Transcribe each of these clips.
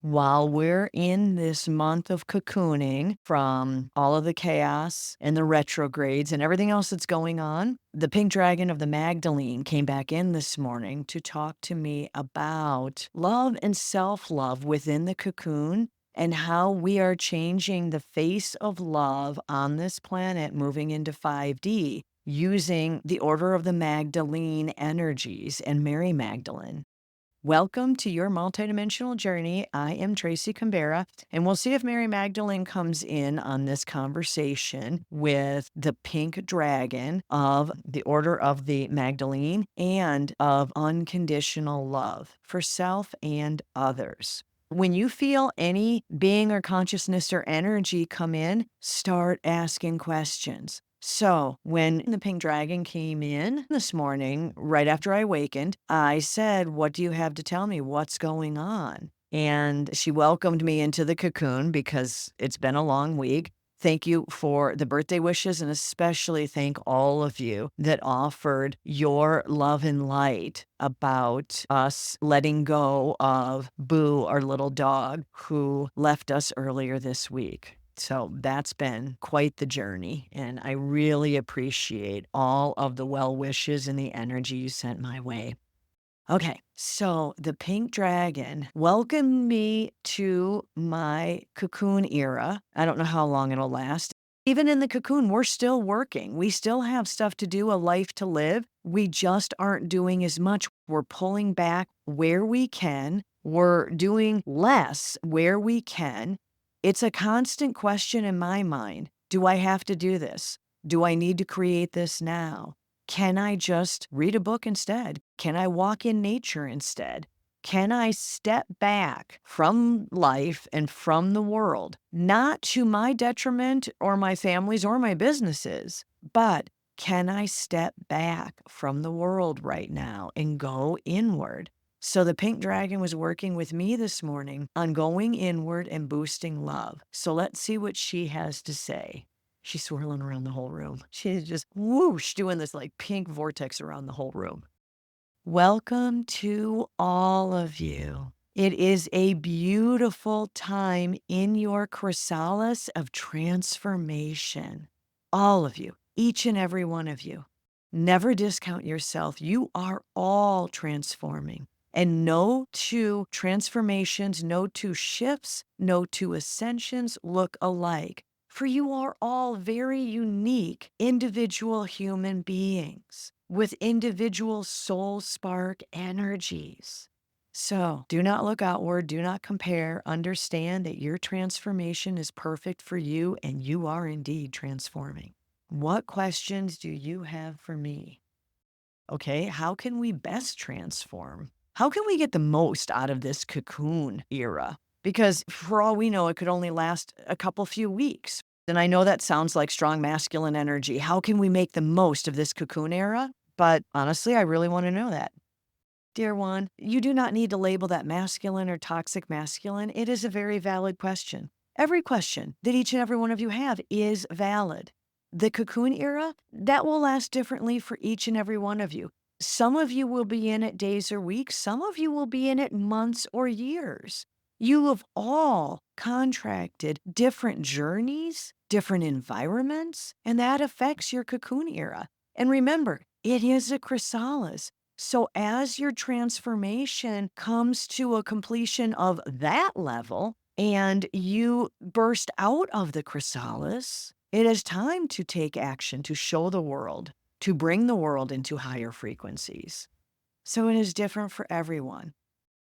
While we're in this month of cocooning from all of the chaos and the retrogrades and everything else that's going on, the pink dragon of the Magdalene came back in this morning to talk to me about love and self-love within the cocoon and how we are changing the face of love on this planet moving into 5D using the Order of the Magdalene energies and Mary Magdalene. Welcome to your multidimensional journey. I am Tracy Canberra, and we'll see if Mary Magdalene comes in on this conversation with the pink dragon of the Order of the Magdalene and of unconditional love for self and others. When you feel any being or consciousness or energy come in, start asking questions. So when the pink dragon came in this morning, right after I awakened, I said, "What do you have to tell me? What's going on?" And she welcomed me into the cocoon because it's been a long week. Thank you for the birthday wishes, and especially thank all of you that offered your love and light about us letting go of Boo, our little dog, who left us earlier this week. So that's been quite the journey, and I really appreciate all of the well wishes and the energy you sent my way. Okay, so the pink dragon welcomed me to my cocoon era. I don't know how long it'll last. Even in the cocoon, we're still working. We still have stuff to do, a life to live. We just aren't doing as much. We're pulling back where we can. We're doing less where we can. It's a constant question in my mind. Do I have to do this? Do I need to create this now? Can I just read a book instead? Can I walk in nature instead? Can I step back from life and from the world, not to my detriment or my family's or my businesses, but can I step back from the world right now and go inward? So the pink dragon was working with me this morning on going inward and boosting love. So let's see what she has to say. She's swirling around the whole room. She's just whoosh, doing this like pink vortex around the whole room. Welcome to all of you. It is a beautiful time in your chrysalis of transformation. All of you, each and every one of you. Never discount yourself. You are all transforming. And no two transformations, no two shifts, no two ascensions look alike. For you are all very unique individual human beings with individual soul spark energies. So do not look outward, do not compare. Understand that your transformation is perfect for you and you are indeed transforming. What questions do you have for me? Okay, how can we best transform? How can we get the most out of this cocoon era? Because for all we know, it could only last a couple few weeks. And I know that sounds like strong masculine energy. How can we make the most of this cocoon era? But honestly, I really want to know that. Dear one, you do not need to label that masculine or toxic masculine. It is a very valid question. Every question that each and every one of you have is valid. The cocoon era, that will last differently for each and every one of you. Some of you will be in it days or weeks. Some of you will be in it months or years. You have all contracted different journeys, different environments, and that affects your cocoon era. And remember, it is a chrysalis. So as your transformation comes to a completion of that level and you burst out of the chrysalis, it is time to take action, to show the world, to bring the world into higher frequencies. So it is different for everyone.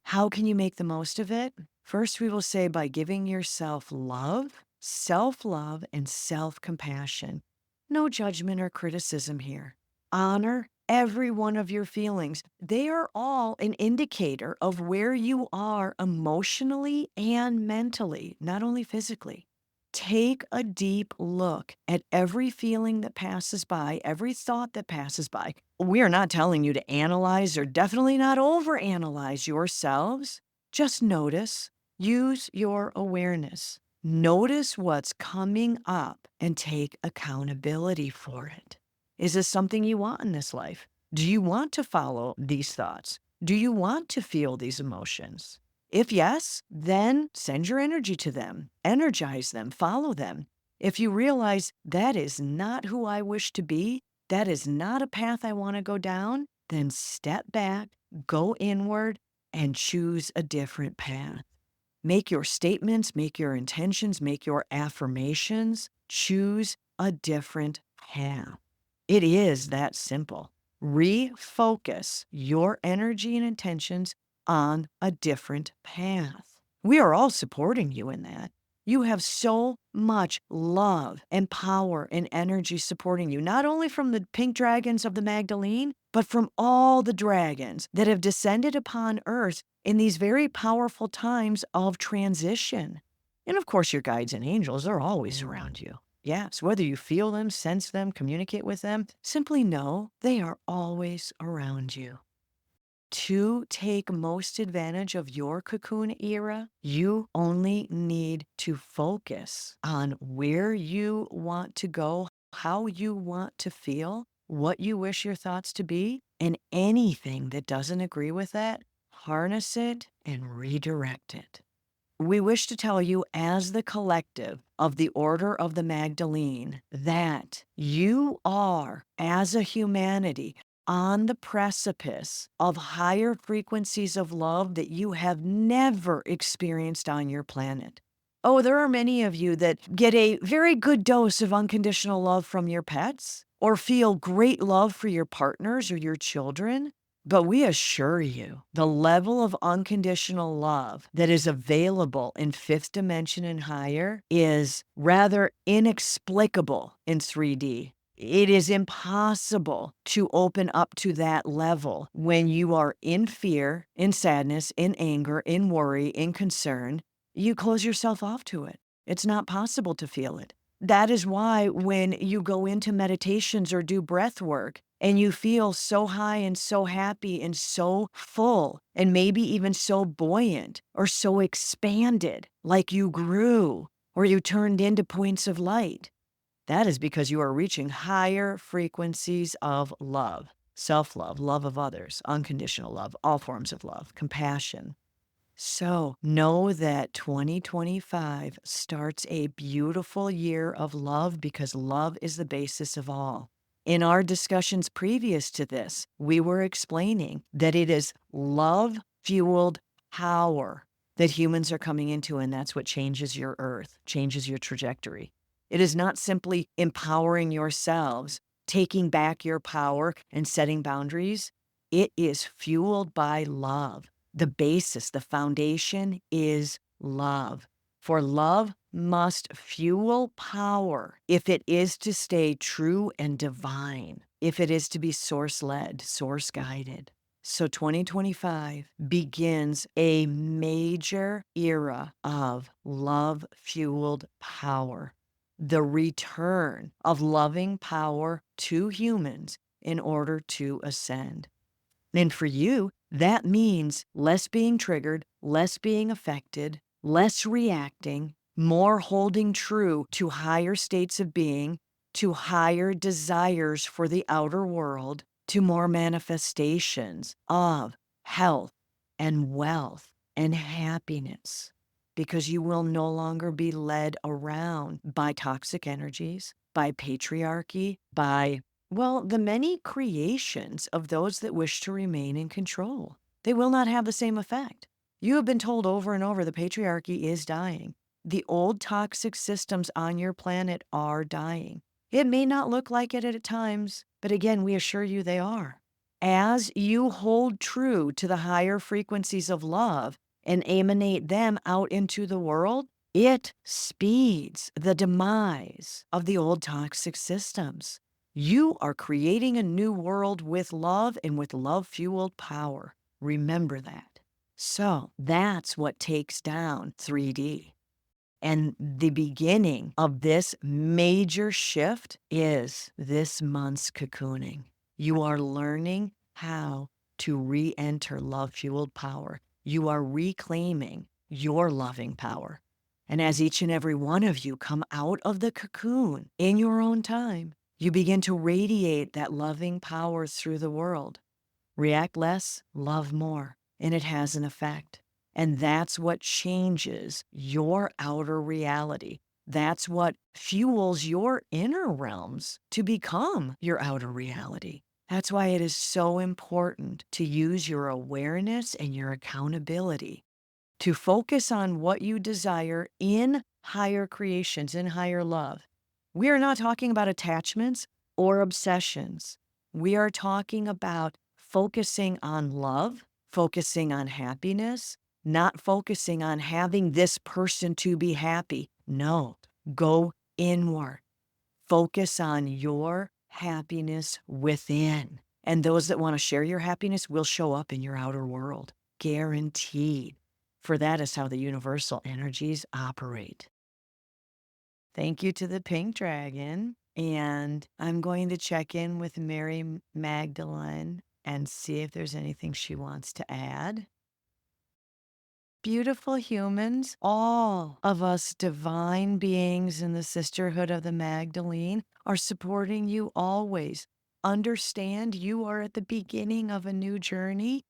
How can you make the most of it? First, we will say by giving yourself love, self-love, and self-compassion. No judgment or criticism here. Honor every one of your feelings. They are all an indicator of where you are emotionally and mentally, not only physically. Take a deep look at every feeling that passes by, every thought that passes by. We are not telling you to analyze or definitely not overanalyze yourselves. Just notice, use your awareness. Notice what's coming up and take accountability for it. Is this something you want in this life? Do you want to follow these thoughts? Do you want to feel these emotions? If yes, then send your energy to them, energize them, follow them. If you realize that is not who I wish to be, that is not a path I want to go down, then step back, go inward, and choose a different path. Make your statements, make your intentions, make your affirmations. Choose a different path. It is that simple. Refocus your energy and intentions on a different path. We are all supporting you in that. You have so much love and power and energy supporting you, not only from the pink dragons of the Magdalene, but from all the dragons that have descended upon Earth in these very powerful times of transition. And of course, your guides and angels are always around you. Yes, whether you feel them, sense them, communicate with them, simply know they are always around you. To take most advantage of your cocoon era, you only need to focus on where you want to go, how you want to feel, what you wish your thoughts to be, and anything that doesn't agree with that, harness it and redirect it. We wish to tell you, as the collective of the Order of the Magdalene, that you are, as a humanity, on the precipice of higher frequencies of love that you have never experienced on your planet. Oh, there are many of you that get a very good dose of unconditional love from your pets, or feel great love for your partners or your children. But we assure you, the level of unconditional love that is available in fifth dimension and higher is rather inexplicable in 3D. It is impossible to open up to that level when you are in fear, in sadness, in anger, in worry, in concern. You close yourself off to it. It's not possible to feel it. That is why when you go into meditations or do breath work and you feel so high and so happy and so full and maybe even so buoyant or so expanded, like you grew or you turned into points of light, that is because you are reaching higher frequencies of love, self-love, love of others, unconditional love, all forms of love, compassion. So know that 2025 starts a beautiful year of love because love is the basis of all. In our discussions previous to this, we were explaining that it is love-fueled power that humans are coming into, and that's what changes your earth, changes your trajectory. It is not simply empowering yourselves, taking back your power and setting boundaries. It is fueled by love. The basis, the foundation is love. For love must fuel power if it is to stay true and divine, if it is to be source-led, source-guided. So 2025 begins a major era of love-fueled power, the return of loving power to humans in order to ascend. And for you, that means less being triggered, less being affected, less reacting, more holding true to higher states of being, to higher desires for the outer world, to more manifestations of health and wealth and happiness. Because you will no longer be led around by toxic energies, by patriarchy, by the many creations of those that wish to remain in control. They will not have the same effect. You have been told over and over the patriarchy is dying. The old toxic systems on your planet are dying. It may not look like it at times, but again, we assure you they are. As you hold true to the higher frequencies of love and emanate them out into the world, it speeds the demise of the old toxic systems. You are creating a new world with love and with love-fueled power. Remember that. So that's what takes down 3D. And the beginning of this major shift is this month's cocooning. You are learning how to re-enter love-fueled power. You are reclaiming your loving power. And as each and every one of you come out of the cocoon in your own time, you begin to radiate that loving power through the world. React less, love more, and it has an effect. And that's what changes your outer reality. That's what fuels your inner realms to become your outer reality. That's why it is so important to use your awareness and your accountability to focus on what you desire in higher creations, in higher love. We are not talking about attachments or obsessions. We are talking about focusing on love, focusing on happiness, not focusing on having this person to be happy. No, go inward. Focus on your happiness within. And those that want to share your happiness will show up in your outer world. Guaranteed. For that is how the universal energies operate. Thank you to the pink dragon. And I'm going to check in with Mary Magdalene and see if there's anything she wants to add. Beautiful humans, all of us divine beings in the Sisterhood of the Magdalene are supporting you always. Understand you are at the beginning of a new journey.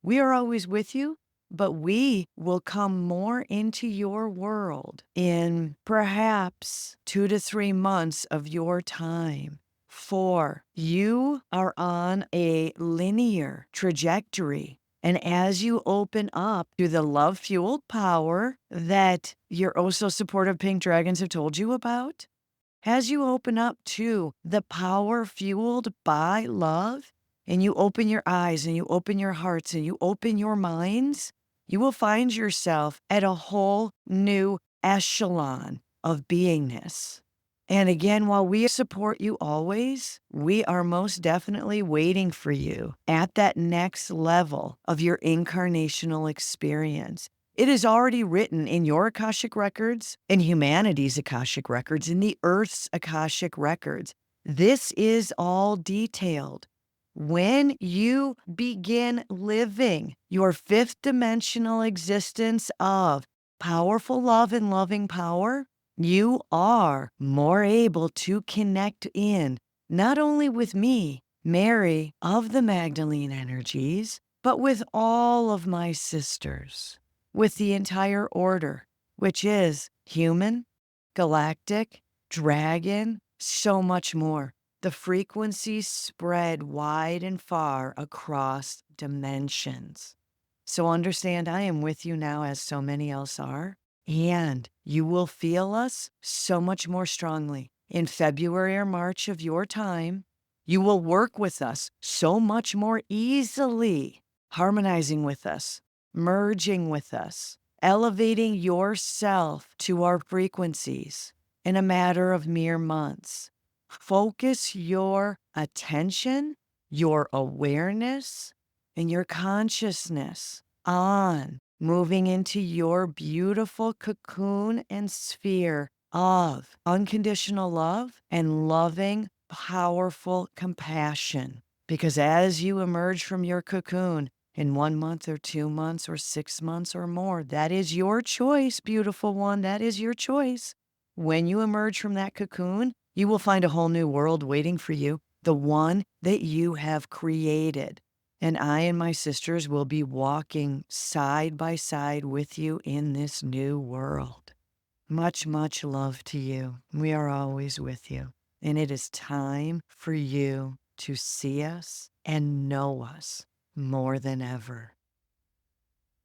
We are always with you, but we will come more into your world in perhaps 2 to 3 months of your time. 4, you are on a linear trajectory. And as you open up to the love-fueled power that your oh so supportive pink dragons have told you about, as you open up to the power fueled by love, and you open your eyes and you open your hearts and you open your minds, you will find yourself at a whole new echelon of beingness. And again, while we support you always, we are most definitely waiting for you at that next level of your incarnational experience. It is already written in your Akashic records, in humanity's Akashic records, in the Earth's Akashic records. This is all detailed. When you begin living your fifth dimensional existence of powerful love and loving power, you are more able to connect in not only with me, Mary of the Magdalene energies, but with all of my sisters, with the entire order, which is human, galactic, dragon, so much more. The frequencies spread wide and far across dimensions. So understand I am with you now as so many else are. And you will feel us so much more strongly. In February or March of your time, you will work with us so much more easily, harmonizing with us, merging with us, elevating yourself to our frequencies in a matter of mere months. Focus your attention, your awareness, and your consciousness on moving into your beautiful cocoon and sphere of unconditional love and loving, powerful compassion. Because as you emerge from your cocoon in 1 month or 2 months or 6 months or more, that is your choice, beautiful one. That is your choice. When you emerge from that cocoon, you will find a whole new world waiting for you, the one that you have created. And I and my sisters will be walking side by side with you in this new world. Much, much love to you. We are always with you. And it is time for you to see us and know us more than ever.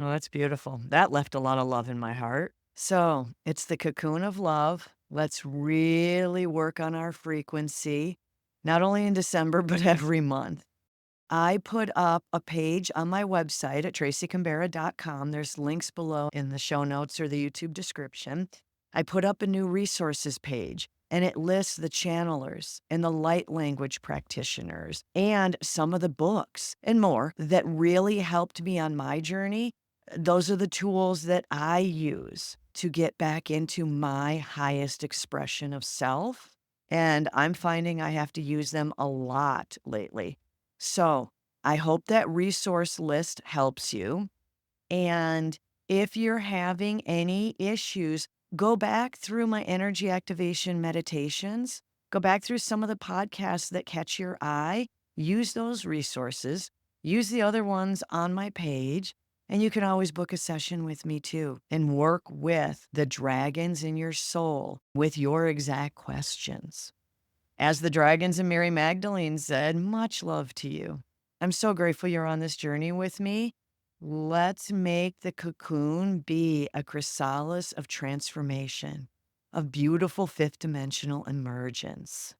Oh, that's beautiful. That left a lot of love in my heart. So it's the cocoon of love. Let's really work on our frequency, not only in December, but every month. I put up a page on my website at tracycambera.com. There's links below in the show notes or the YouTube description. I put up a new resources page, and it lists the channelers and the light language practitioners and some of the books and more that really helped me on my journey. Those are the tools that I use to get back into my highest expression of self. And I'm finding I have to use them a lot lately. So I hope that resource list helps you. And if you're having any issues, go back through my energy activation meditations. Go back through some of the podcasts that catch your eye. Use those resources. Use the other ones on my page. And you can always book a session with me too and work with the dragons in your soul with your exact questions. As the dragons and Mary Magdalene said, much love to you. I'm so grateful you're on this journey with me. Let's make the cocoon be a chrysalis of transformation, of beautiful fifth dimensional emergence.